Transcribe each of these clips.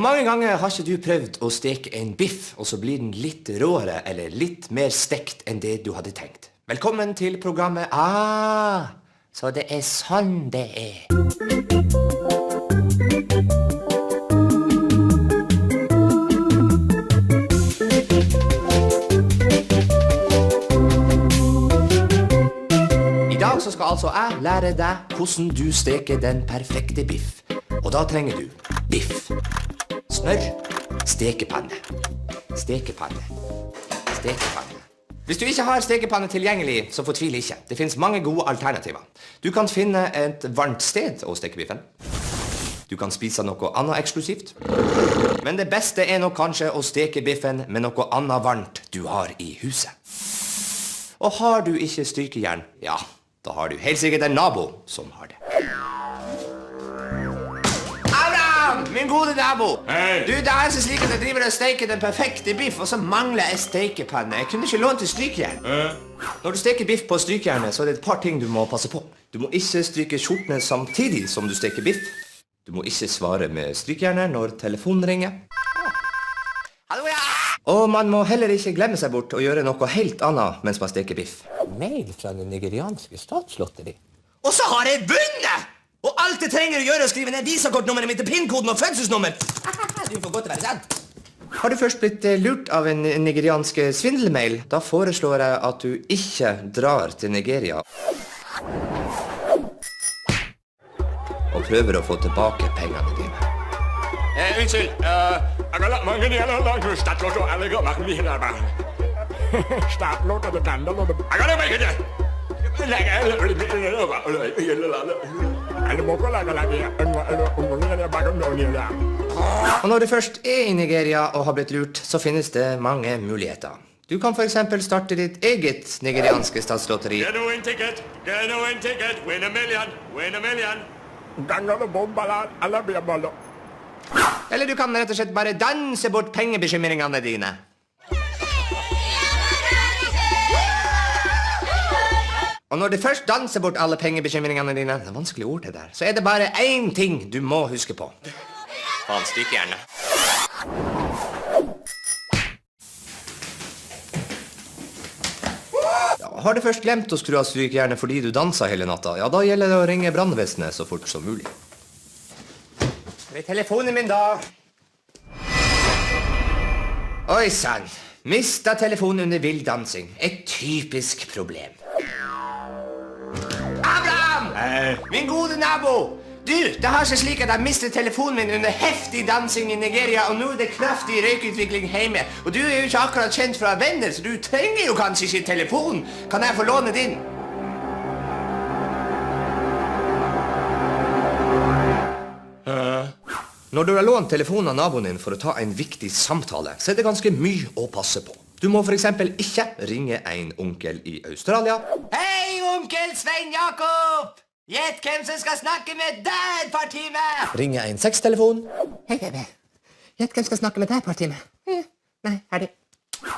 Mange ganger har ikke du prøvd å steke en biff, og så blir den litt råere eller litt mer stekt enn det du hadde tenkt. Velkommen til programmet så det er sånn det er. I dag så skal altså jeg lære deg hvordan du steker den perfekte biff. Og da trenger du biff, smør, stekepanne. Hvis du ikke har stekepanne tilgjengelig, så fortvil ikke. Det finnes mange gode alternativer. Du kan finne et varmt sted å steke biffen. Du kan spise noe annet eksklusivt. Men det beste er nok kanskje å steke biffen med noe annet varmt du har i huset. Og har du ikke strykejern, ja, da har du helt sikkert en nabo som har det. Min gode nabo! Hei! Du, det er så slik at jeg driver og steker den perfekte biff, og så mangler jeg stekepanne. Jeg kunne ikke låne til strykejern. Når du steker biff på strykejernet, så er det et par ting du må passe på. Du må ikke stryke skjortene samtidig som du steker biff. Du må ikke svare med strykejernet når telefonen ringer. Hallo, ja! Og man må heller ikke glemme seg bort og gjøre noe helt annet mens man steker biff. Mail fra det nigerianske statslotteri. Og så har jeg vunnet! Og alt det trenger å gjøre er å skrive ned visakortnummeret mitt, PIN-koden og fødselsnummer. Du får godt å være sant. Har du først blitt lurt av en nigeriansk svindelmail, da foreslår jeg at du ikke drar til Nigeria og prøver å få tilbake pengene dine. Unnskyld, jeg kan lage mange deler av statslåt og alle går maken vi hele veien. Statslåt og det andre låt. Jeg kan ikke det. Og når du først er i Nigeria og har blitt lurt, så finnes det mange muligheter. Du kan for eksempel starte ditt eget nigerianske statslotteri. Get a win ticket, win a million. Eller du kan rett og slett bare danse bort pengebekymringene dine. Og når du først danser bort alle pengebekymringene dine, det er vanskelig ord det der, så er det bare én ting du må huske på. Faen, strykejernet. Ja, har du først glemt å skru av strykejernet fordi du danser hele natta, ja, da gjelder det å ringe brannvesenet så fort som mulig. Det er telefonen min da. Oi sann, mista telefonen under vill dansing. Et typisk problem. Min gode nabo! Du, det har seg slik at jeg mistet telefonen min under heftig dansing i Nigeria, og nå er det kraftig røykutvikling hjemme. Og du er jo ikke akkurat kjent fra venner, så du trenger jo kanskje ikke telefon. Kan jeg få låne din? Når du har lånt telefonen av naboen din for å ta en viktig samtale, så er det ganske mye å passe på. Du må for eksempel ikke ringe en onkel i Australia. Hei, onkel Svein Jakob! Gjett hvem som skal snakke med deg et par timer! Ringe en sextelefon. Hei, baby. Gjett hvem skal snakke med deg et par timer. Nei, ferdig.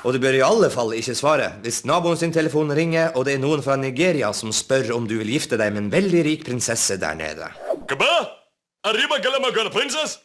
Og du bør i alle fall ikke svare hvis naboen sin telefon ringer, og det er noen fra Nigeria som spør om du vil gifte deg med en veldig rik prinsesse der nede. Kaba? Arriba galamagala princess?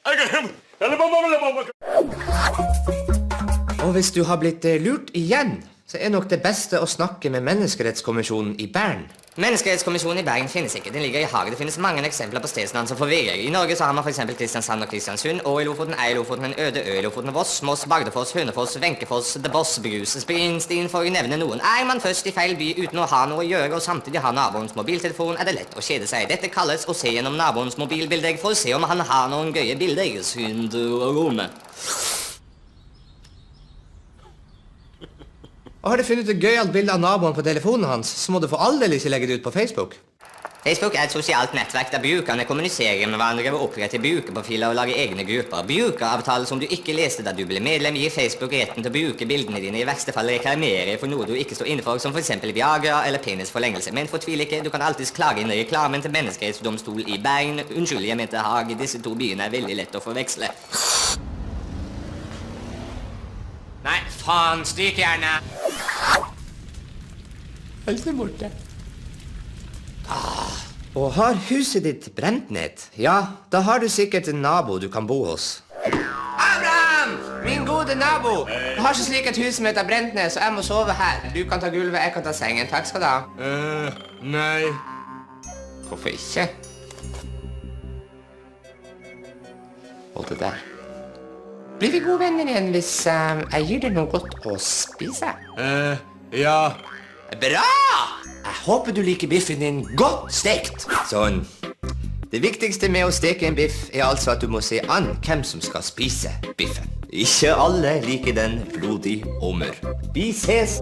Og hvis du har blitt lurt igjen, så er nok det beste å snakke med Menneskerettskommisjonen i Bern. Menneskerettskommisjonen i Bergen finnes ikke. Den ligger i Hagen. Det finnes mange eksempler på stedsnavn som forvirrer. I Norge så har man for eksempel Kristiansand og Kristiansund, og i Lofoten, i Lofoten, en øde ø i Lofoten, Voss, Moss, Bagdefoss, Hønefoss, Venkefoss, The Boss, Bruse, Springsteen, for å nevne noen. Er man først i feil by uten å ha noe å gjøre, og samtidig ha naboens mobiltelefon, er det lett å kjede seg. Dette kalles å se gjennom naboens mobilbilder for å se om han har noen gøye bilder. Syndrome. Og har du funnet et gøyalt bilde av naboen på telefonen hans, så må du for all del ikke legge det ut på Facebook. Facebook er et sosialt nettverk der brukerne kommuniserer med hverandre ved å opprette brukerprofiler og lage egne grupper. Brukeravtaler som du ikke leste da du ble medlem, gir Facebook retten til å bruke bildene dine, i verste fall reklamere for noe du ikke står inne for, som for eksempel Viagra eller penisforlengelse. Men fortvil ikke, du kan alltids klage inn i reklamen til Menneskerettsdomstol i Bergen. Unnskyld, jeg mente Haag. Disse to byene er veldig lett å forveksle. Nei, faen, strykejerne. Helse borte. Og har huset ditt brent ned? Ja, da har du sikkert en nabo du kan bo hos. Min gode nabo. Jeg har ikke slik et hus som heter Brentnes, og jeg må sove her. Du kan ta gulvet, jeg kan ta sengen. Takk skal du ha. Nei. Hvorfor ikke? Og det der. Blir vi gode venner igjen hvis jeg gir deg noe godt å spise? Ja. Bra! Jeg håper du liker biffen din godt stekt. Sånn. Det viktigste med å steke en biff er altså at du må se an hvem som skal spise biffen. Ikke alle liker den blodig og mør. Vi ses!